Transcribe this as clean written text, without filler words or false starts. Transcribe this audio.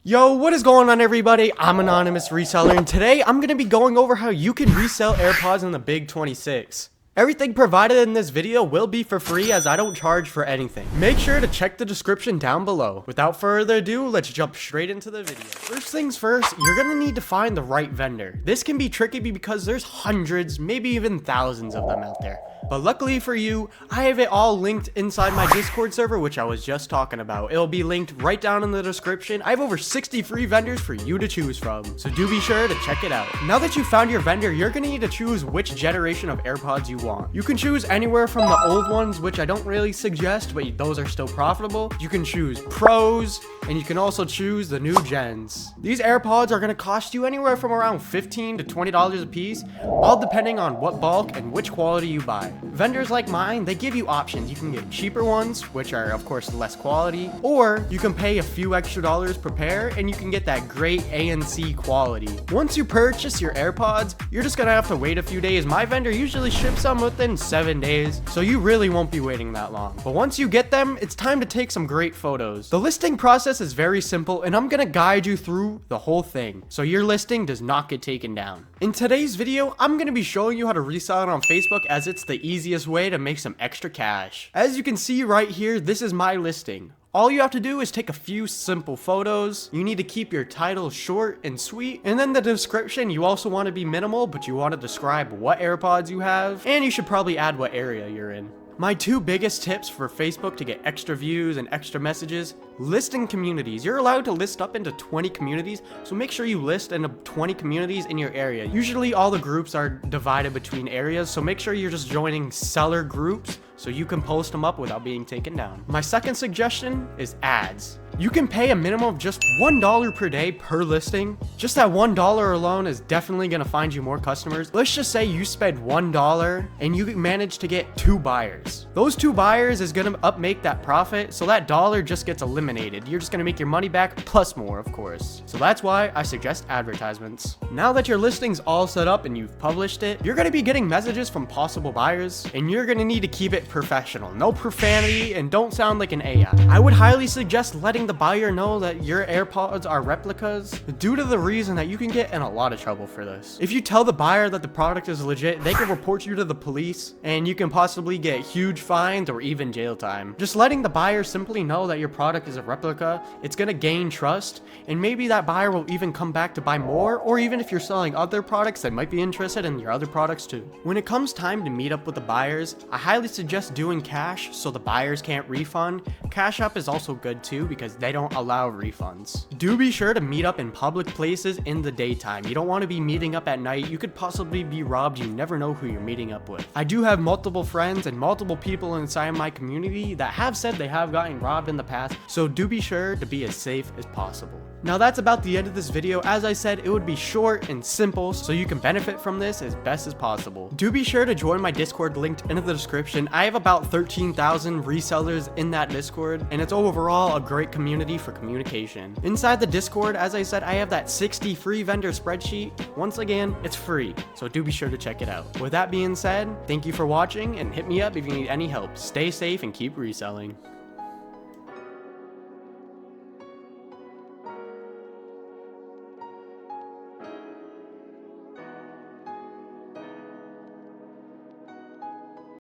Yo, what is going on, everybody? I'm Anonymous Reseller, and today I'm going to be going over how you can resell AirPods in the Big 26. Everything provided in this video will be for free, as I don't charge for anything. Make sure to check the description down below. Without further ado, let's jump straight into the video. First things first, you're gonna need to find the right vendor. This can be tricky because there's hundreds, maybe even thousands of them out there. But luckily for you, I have it all linked inside my Discord server, which I was just talking about. It'll be linked right down in the description. I have over 60 free vendors for you to choose from, so do be sure to check it out. Now that you've found your vendor, you're gonna need to choose which generation of AirPods you want. You can choose anywhere from the old ones, which I don't really suggest, but those are still profitable. You can choose Pros, and you can also choose the new gens. These AirPods are gonna cost you anywhere from around $15 to $20 a piece, all depending on what bulk and which quality you buy. Vendors like mine, they give you options. You can get cheaper ones, which are of course less quality, or you can pay a few extra dollars per pair and you can get that great ANC quality. Once you purchase your AirPods, you're just gonna have to wait a few days. My vendor usually ships them within 7 days, so you really won't be waiting that long. But once you get them, it's time to take some great photos. The listing process is very simple, and I'm gonna guide you through the whole thing, so your listing does not get taken down. In today's video, I'm gonna be showing you how to resell it on Facebook, as it's the easiest way to make some extra cash. As you can see right here, this is my listing. All you have to do is take a few simple photos. You need to keep your title short and sweet. And then the description, you also want to be minimal, but you want to describe what AirPods you have. And you should probably add what area you're in. My two biggest tips for Facebook to get extra views and extra messages: list in communities. You're allowed to list up into 20 communities, so make sure you list into 20 communities in your area. Usually all the groups are divided between areas, so make sure you're just joining seller groups so you can post them up without being taken down. My second suggestion is ads. You can pay a minimum of just $1 per day per listing. Just that $1 alone is definitely gonna find you more customers. Let's just say you spend $1 and you manage to get 2 buyers. Those 2 buyers is gonna make that profit, so that dollar just gets eliminated. You're just gonna make your money back plus more, of course. So that's why I suggest advertisements. Now that your listing's all set up and you've published it, you're gonna be getting messages from possible buyers, and you're gonna need to keep it professional. No profanity, and don't sound like an AI. I would highly suggest letting the buyer know that your AirPods are replicas, due to the reason that you can get in a lot of trouble for this. If you tell the buyer that the product is legit, they can report you to the police, and you can possibly get huge fines or even jail time. Just letting the buyer simply know that your product is a replica, it's gonna gain trust, and maybe that buyer will even come back to buy more, or even if you're selling other products, they might be interested in your other products too. When it comes time to meet up with the buyers, I highly suggest doing cash so the buyers can't refund. Cash App is also good too, because they don't allow refunds. Do be sure to meet up in public places in the daytime. You don't want to be meeting up at night. You could possibly be robbed. You never know who you're meeting up with. I do have multiple friends and multiple people inside my community that have said they have gotten robbed in the past, so do be sure to be as safe as possible. Now that's about the end of this video. As I said, it would be short and simple so you can benefit from this as best as possible. Do be sure to join my Discord linked in the description. I have about 13,000 resellers in that Discord, and it's overall a great community for communication. Inside the Discord, as I said, I have that 60 free vendor spreadsheet. Once again, it's free, so do be sure to check it out. With that being said, thank you for watching, and hit me up if you need any help. Stay safe and keep reselling.